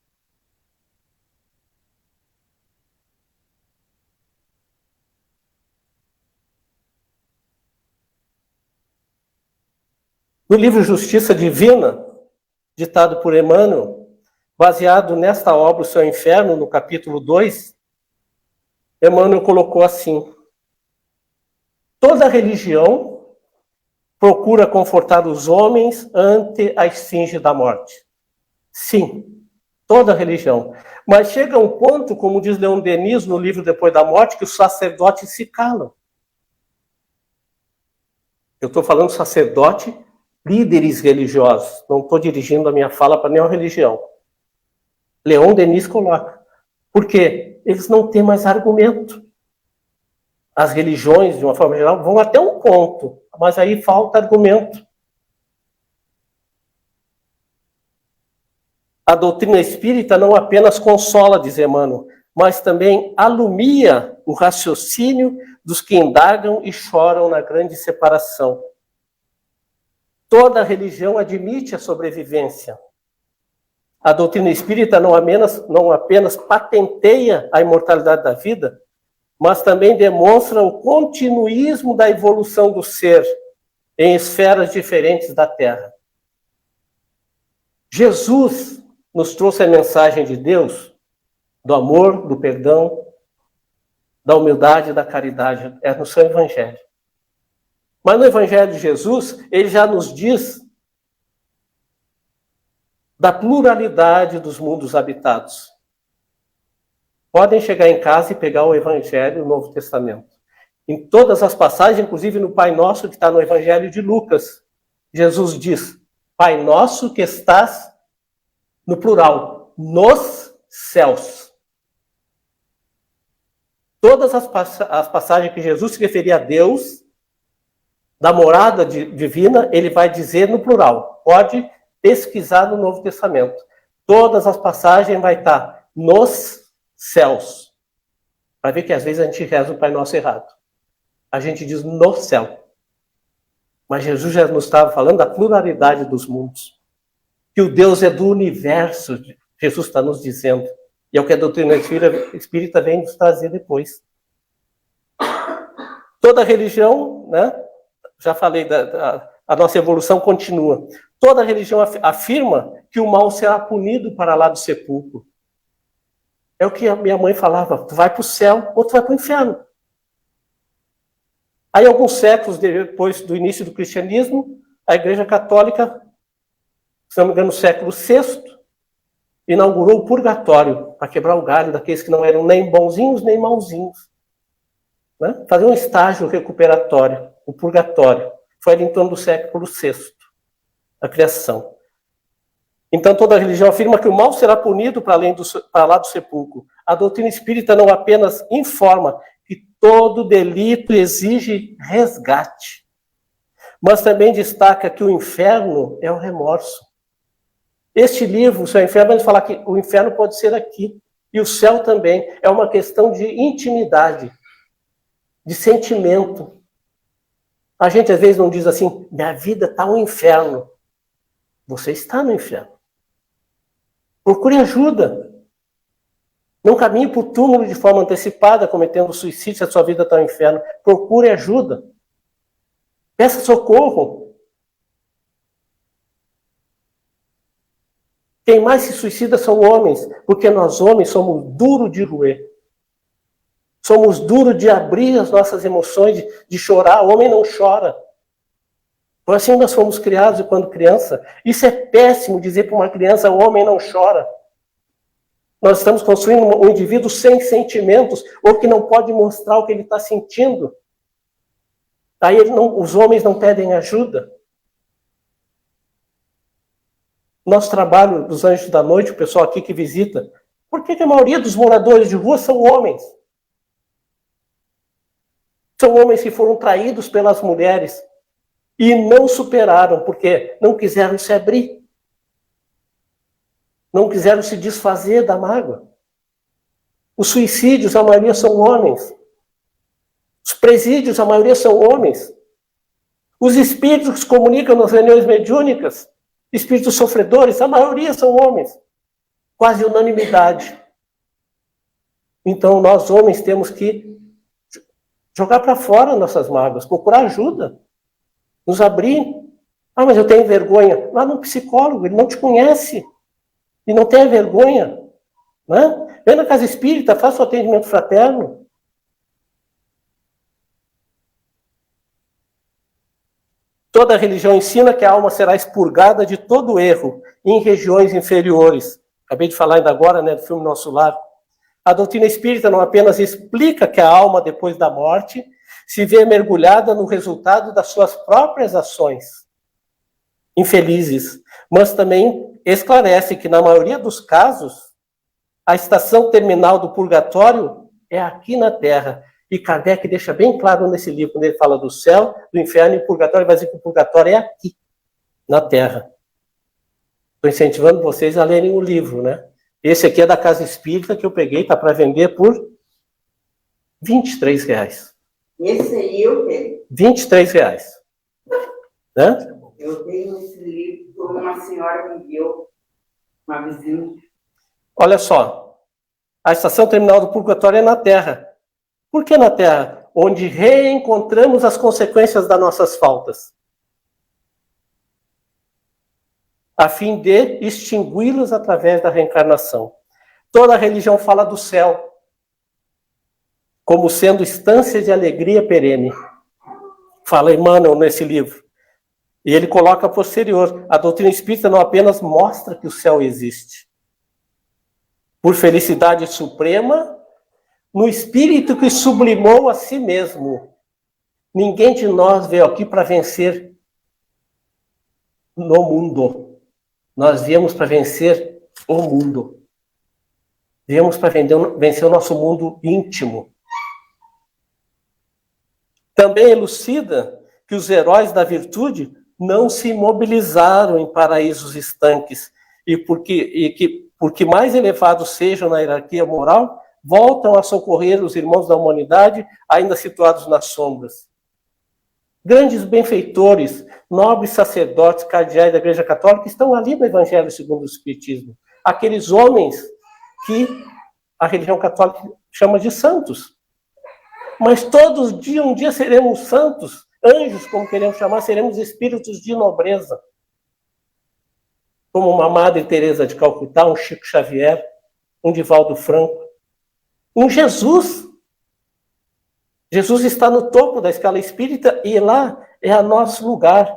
No livro Justiça Divina, ditado por Emmanuel, baseado nesta obra, O Seu Inferno, no capítulo 2, Emmanuel colocou assim, toda religião procura confortar os homens ante a esfinge da morte. Sim, toda religião. Mas chega um ponto, como diz Leon Denis no livro Depois da Morte, que os sacerdotes se calam. Eu estou falando sacerdote, líderes religiosos. Não estou dirigindo a minha fala para nenhuma religião. Leon Denis coloca. Por quê? Eles não têm mais argumento. As religiões, de uma forma geral, vão até um ponto, mas aí falta argumento. A doutrina espírita não apenas consola, diz Emmanuel, mas também alumia o raciocínio dos que indagam e choram na grande separação. Toda religião admite a sobrevivência. A doutrina espírita não apenas patenteia a imortalidade da vida, mas também demonstra o continuismo da evolução do ser em esferas diferentes da Terra. Jesus nos trouxe a mensagem de Deus, do amor, do perdão, da humildade e da caridade, é no seu Evangelho. Mas no Evangelho de Jesus, ele já nos diz da pluralidade dos mundos habitados. Podem chegar em casa e pegar o Evangelho, o Novo Testamento. Em todas as passagens, inclusive no Pai Nosso, que está no Evangelho de Lucas, Jesus diz, Pai Nosso que estás, no plural, nos céus. Todas as passagens que Jesus se referia a Deus, da morada divina, ele vai dizer no plural. Pode pesquisar no Novo Testamento. Todas as passagens vai estar nos céus. Para ver que às vezes a gente reza o Pai Nosso errado. A gente diz no céu. Mas Jesus já nos estava falando da pluralidade dos mundos. Que o Deus é do universo, Jesus está nos dizendo. E é o que a doutrina espírita vem nos trazer depois. Toda religião, né? Já falei, a nossa evolução continua. Toda religião afirma que o mal será punido para lá do sepulcro. É o que a minha mãe falava, tu vai para o céu ou tu vai para o inferno. Aí, alguns séculos depois do início do cristianismo, a Igreja Católica, se não me engano, no século VI, inaugurou o purgatório, para quebrar o galho daqueles que não eram nem bonzinhos nem mauzinhos. Né? Fazer um estágio recuperatório, o purgatório. Foi ali em torno do século VI, a criação. Então, toda religião afirma que o mal será punido para lá do sepulcro. A doutrina espírita não apenas informa que todo delito exige resgate, mas também destaca que o inferno é o remorso. Este livro, o Seu Inferno, vai falar que o inferno pode ser aqui, e o céu também. É uma questão de intimidade, de sentimento. A gente às vezes não diz assim, minha vida está um inferno. Você está no inferno. Procure ajuda. Não caminhe para o túmulo de forma antecipada, cometendo suicídio, se a sua vida está no inferno. Procure ajuda. Peça socorro. Quem mais se suicida são homens, porque nós homens somos duros de roer. Somos duros de abrir as nossas emoções, de chorar. O homem não chora. Por assim nós fomos criados quando criança. Isso é péssimo dizer para uma criança, o homem não chora. Nós estamos construindo um indivíduo sem sentimentos, ou que não pode mostrar o que ele está sentindo. Aí os homens não pedem ajuda. Nosso trabalho dos Anjos da Noite, o pessoal aqui que visita, por que a maioria dos moradores de rua são homens? São homens que foram traídos pelas mulheres e não superaram, porque não quiseram se abrir. Não quiseram se desfazer da mágoa. Os suicídios, a maioria são homens. Os presídios, a maioria são homens. Os espíritos que se comunicam nas reuniões mediúnicas, espíritos sofredores, a maioria são homens. Quase unanimidade. Então, nós homens temos que jogar para fora nossas mágoas, procurar ajuda, nos abrir. Ah, mas eu tenho vergonha. Lá no psicólogo, ele não te conhece. E não tenha vergonha. Né? Vem na casa espírita, faça o atendimento fraterno. Toda religião ensina que a alma será expurgada de todo erro em regiões inferiores. Acabei de falar ainda agora, né, do filme Nosso Lar. A doutrina espírita não apenas explica que a alma, depois da morte, se vê mergulhada no resultado das suas próprias ações infelizes, mas também esclarece que, na maioria dos casos, a estação terminal do purgatório é aqui na Terra. E Kardec deixa bem claro nesse livro, quando ele fala do céu, do inferno e do purgatório, ele vai dizer que o purgatório é aqui, na Terra. Estou incentivando vocês a lerem o livro, né? Esse aqui é da Casa Espírita, que eu peguei, está para vender por R$23. Esse aí eu tenho. R$23. Né? Eu tenho esse livro que uma senhora me deu, uma vizinha. Olha só, a estação terminal do purgatório é na Terra. Por que na Terra? Onde reencontramos as consequências das nossas faltas, a fim de extingui-los através da reencarnação. Toda religião fala do céu como sendo instância de alegria perene. Fala Emmanuel nesse livro. E ele coloca posterior. A doutrina espírita não apenas mostra que o céu existe, por felicidade suprema, no espírito que sublimou a si mesmo. Ninguém de nós veio aqui para vencer no mundo. Nós viemos para vencer o mundo. Viemos para vencer o nosso mundo íntimo. Também elucida que os heróis da virtude não se mobilizaram em paraísos estanques e que, porque mais elevados sejam na hierarquia moral, voltam a socorrer os irmãos da humanidade ainda situados nas sombras. Grandes benfeitores, nobres sacerdotes, cardeais da Igreja Católica estão ali no Evangelho segundo o Espiritismo. Aqueles homens que a religião católica chama de santos. Mas todos um dia seremos santos, anjos, como queremos chamar, seremos espíritos de nobreza. Como uma Madre Teresa de Calcutá, um Chico Xavier, um Divaldo Franco, um Jesus. Jesus está no topo da escala espírita e lá é o nosso lugar.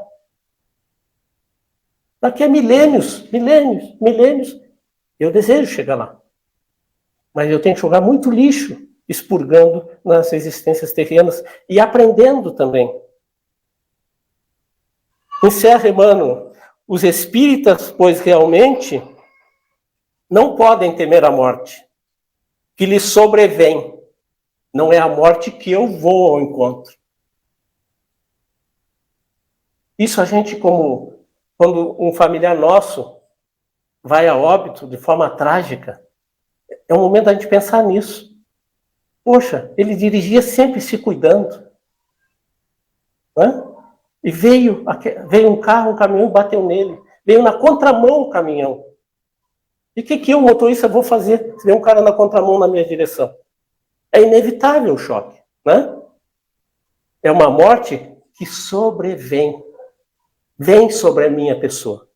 Daqui a milênios, eu desejo chegar lá. Mas eu tenho que jogar muito lixo, expurgando nas existências terrenas e aprendendo também. Encerra Emmanuel, os espíritas, pois realmente não podem temer a morte, que lhes sobrevém. Não é a morte que eu vou ao encontro. Isso a gente, como quando um familiar nosso vai a óbito de forma trágica, é um momento da gente pensar nisso. Poxa, ele dirigia sempre se cuidando. Né? E veio um carro, um caminhão e bateu nele. Veio na contramão o caminhão. E o que eu, motorista, vou fazer se vem um cara na contramão na minha direção? É inevitável o choque. Né? É uma morte que sobrevém. Vem sobre a minha pessoa.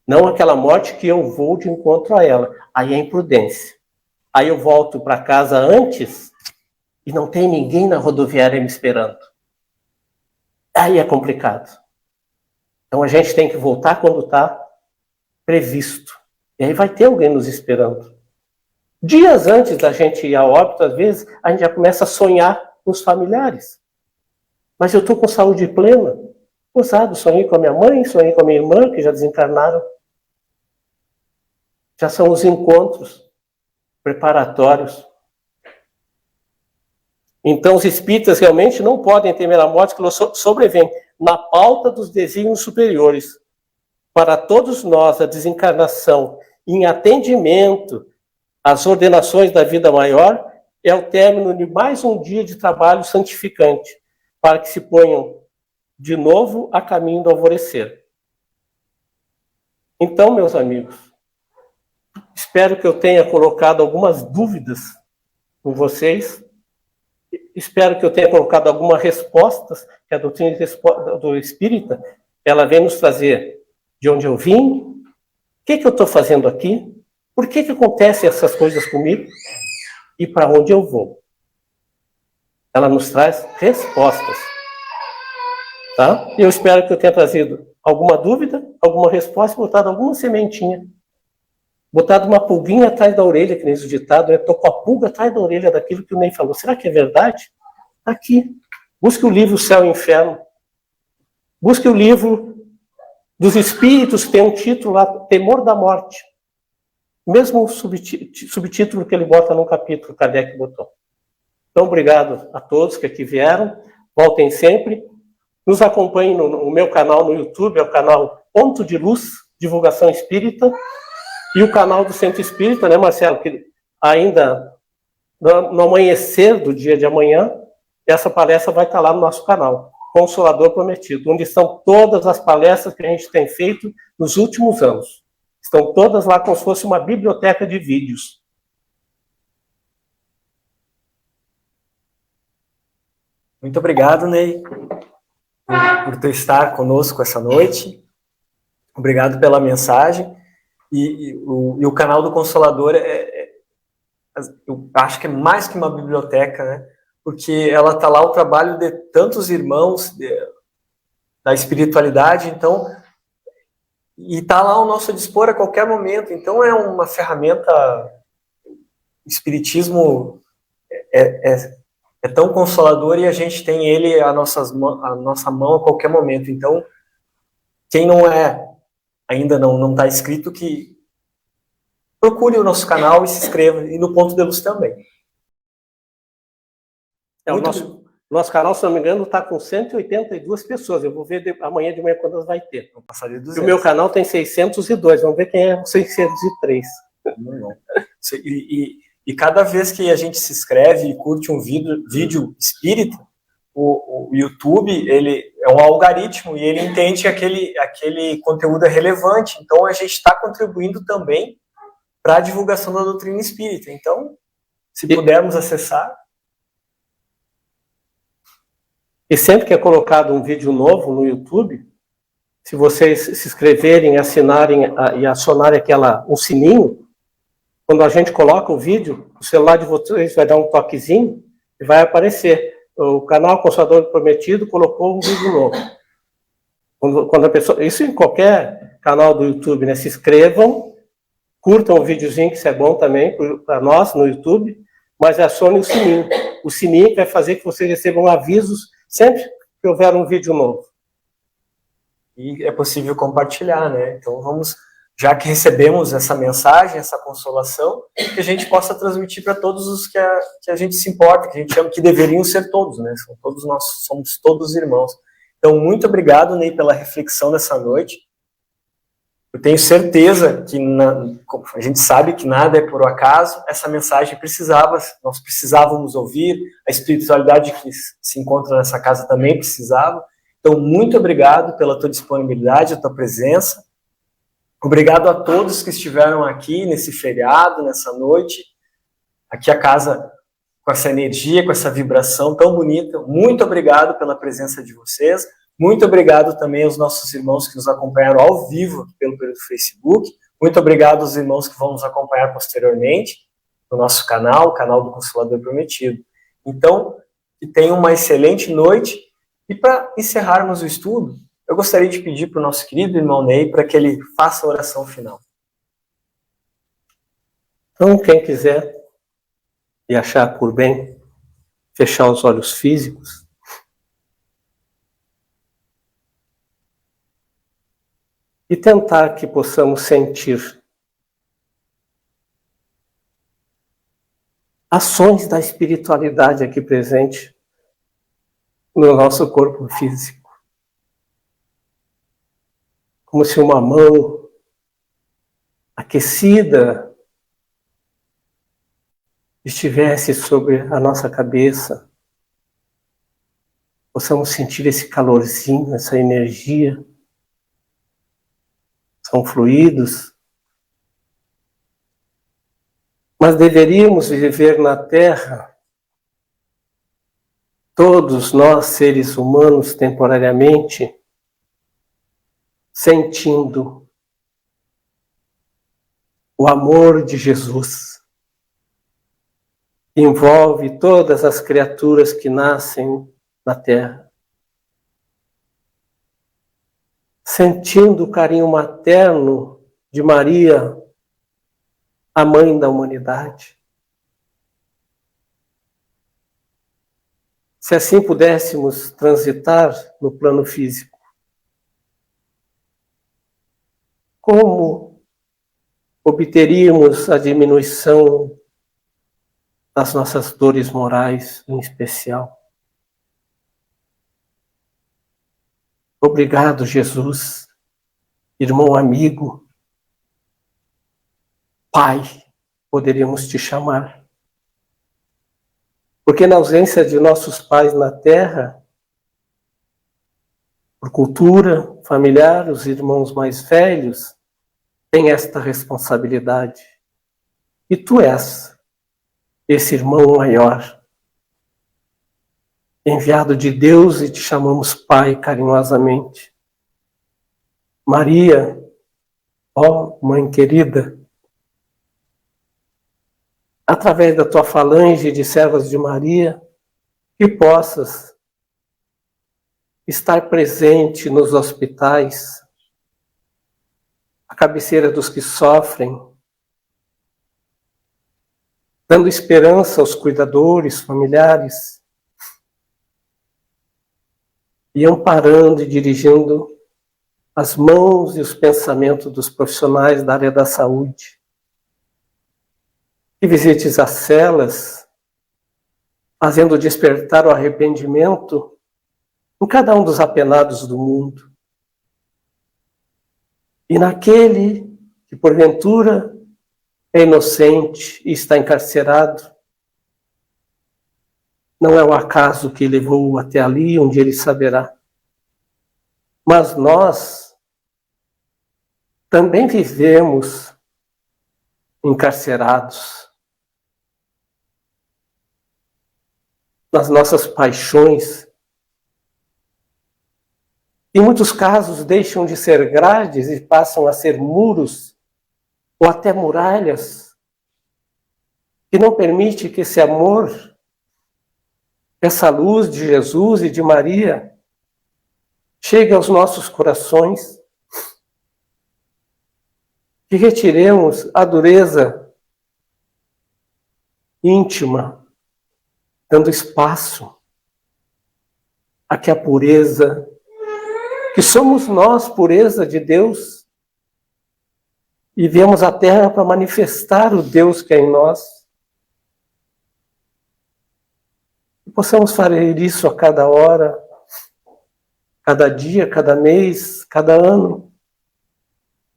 Não aquela morte que eu vou de encontro a ela. Aí é imprudência. Aí eu volto para casa antes e não tem ninguém na rodoviária me esperando. Aí é complicado. Então a gente tem que voltar quando está previsto. E aí vai ter alguém nos esperando. Dias antes da gente ir a óbito, às vezes, a gente já começa a sonhar com os familiares. Mas eu estou com saúde plena. Gozado, sonhei com a minha mãe, sonhei com a minha irmã, que já desencarnaram. Já são os encontros preparatórios. Então, os espíritas realmente não podem temer a morte que sobrevém na pauta dos desígnios superiores. Para todos nós, a desencarnação em atendimento às ordenações da vida maior é o término de mais um dia de trabalho santificante, para que se ponham de novo a caminho do alvorecer. Então, meus amigos, espero que eu tenha colocado algumas dúvidas com vocês. Espero que eu tenha colocado algumas respostas, que a doutrina do Espírita, ela vem nos trazer de onde eu vim, o que eu estou fazendo aqui, por que acontecem essas coisas comigo e para onde eu vou. Ela nos traz respostas. Tá? Eu espero que eu tenha trazido alguma dúvida, alguma resposta, botado alguma sementinha. Botado uma pulguinha atrás da orelha, que nem diz o ditado, estou com a pulga atrás da orelha daquilo que o Ney falou. Será que é verdade? Está aqui. Busque o livro Céu e Inferno. Busque o livro dos Espíritos, que tem um título lá, Temor da Morte. Mesmo o subtítulo que ele bota no capítulo, Kardec botou. Então, obrigado a todos que aqui vieram. Voltem sempre. Nos acompanhem no meu canal no YouTube, é o canal Ponto de Luz, Divulgação Espírita, e o canal do Centro Espírita, né, Marcelo, que ainda no amanhecer do dia de amanhã, essa palestra vai estar lá no nosso canal, Consolador Prometido, onde estão todas as palestras que a gente tem feito nos últimos anos. Estão todas lá como se fosse uma biblioteca de vídeos. Muito obrigado, Ney, por tu estar conosco essa noite. Obrigado pela mensagem. E o canal do Consolador, eu acho que é mais que uma biblioteca, né? Porque ela está lá o trabalho de tantos irmãos da espiritualidade, então, e está lá ao nosso dispor a qualquer momento. Então é uma ferramenta, o espiritismo é tão consolador e a gente tem ele a nossa mão a qualquer momento. Então, quem ainda não está inscrito, que procure o nosso canal e se inscreva, e no Ponto de Luz também. O nosso canal, se não me engano, está com 182 pessoas. Eu vou ver amanhã de manhã quantas vai ter. Vou passar de 200. E o meu canal tem 602. Vamos ver quem é o 603. Não. E cada vez que a gente se inscreve e curte um vídeo espírita, o YouTube, ele é um algoritmo e ele entende que aquele conteúdo é relevante. Então, a gente está contribuindo também para a divulgação da doutrina espírita. Então, se pudermos acessar. E sempre que é colocado um vídeo novo no YouTube, se vocês se inscreverem, assinarem e acionarem um sininho, quando a gente coloca o vídeo, o celular de vocês vai dar um toquezinho e vai aparecer. O canal Consolador Prometido colocou um vídeo novo. Quando a pessoa, isso em qualquer canal do YouTube, né? Se inscrevam, curtam o videozinho, que isso é bom também para nós no YouTube, mas acionem o sininho. O sininho vai fazer que vocês recebam avisos sempre que houver um vídeo novo. E é possível compartilhar, né? Então vamos, já que recebemos essa mensagem, essa consolação, que a gente possa transmitir para todos os que a gente se importa, que a gente chama, que deveriam ser todos, né? Somos todos irmãos. Então, muito obrigado, Ney, pela reflexão dessa noite. Eu tenho certeza que a gente sabe que nada é por acaso, essa mensagem nós precisávamos ouvir, a espiritualidade que se encontra nessa casa também precisava. Então, muito obrigado pela tua disponibilidade, a tua presença. Obrigado a todos que estiveram aqui nesse feriado, nessa noite. Aqui a casa com essa energia, com essa vibração tão bonita. Muito obrigado pela presença de vocês. Muito obrigado também aos nossos irmãos que nos acompanharam ao vivo pelo Facebook. Muito obrigado aos irmãos que vão nos acompanhar posteriormente no nosso canal, o canal do Consolador Prometido. Então, que tenham uma excelente noite. E para encerrarmos o estudo, eu gostaria de pedir para o nosso querido irmão Ney para que ele faça a oração final. Então, quem quiser e achar por bem fechar os olhos físicos, e tentar que possamos sentir ações da espiritualidade aqui presente no nosso corpo físico. Como se uma mão aquecida estivesse sobre a nossa cabeça. Possamos sentir esse calorzinho, essa energia. São fluidos, mas deveríamos viver na Terra, todos nós, seres humanos, temporariamente, sentindo o amor de Jesus, que envolve todas as criaturas que nascem na Terra. Sentindo o carinho materno de Maria, a mãe da humanidade. Se assim pudéssemos transitar no plano físico, como obteríamos a diminuição das nossas dores morais, em especial? Obrigado, Jesus, irmão amigo, pai, poderíamos te chamar. Porque na ausência de nossos pais na terra, por cultura familiar, os irmãos mais velhos têm esta responsabilidade. E tu és esse irmão maior, enviado de Deus, e te chamamos Pai carinhosamente. Maria, ó Mãe querida, através da tua falange de servas de Maria, que possas estar presente nos hospitais, à cabeceira dos que sofrem, dando esperança aos cuidadores, familiares, e amparando e dirigindo as mãos e os pensamentos dos profissionais da área da saúde. Que visites as celas, fazendo despertar o arrependimento em cada um dos apenados do mundo. E naquele que, porventura, é inocente e está encarcerado, não é o acaso que levou até ali, onde ele saberá. Mas nós também vivemos encarcerados nas nossas paixões. Em muitos casos deixam de ser grades e passam a ser muros ou até muralhas que não permite que esse amor, essa luz de Jesus e de Maria chegue aos nossos corações, que retiremos a dureza íntima, dando espaço a que a pureza, que somos nós, pureza de Deus, e viemos à Terra para manifestar o Deus que é em nós. E possamos fazer isso a cada hora, cada dia, cada mês, cada ano.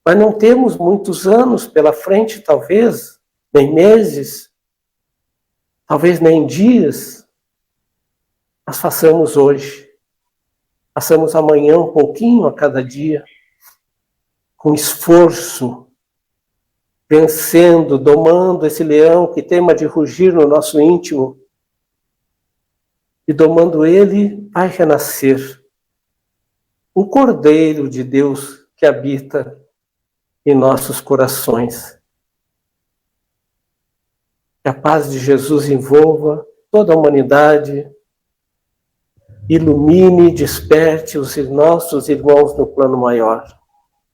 Mas não temos muitos anos pela frente, talvez, nem meses, talvez nem dias. Mas façamos hoje. Façamos amanhã um pouquinho a cada dia, com esforço, vencendo, domando esse leão que teima de rugir no nosso íntimo. E domando ele, vai renascer o Cordeiro de Deus que habita em nossos corações. Que a paz de Jesus envolva toda a humanidade, ilumine e desperte os nossos irmãos no plano maior.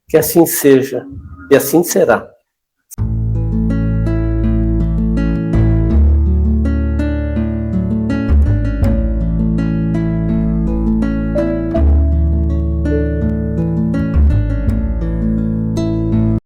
Que assim seja, e assim será.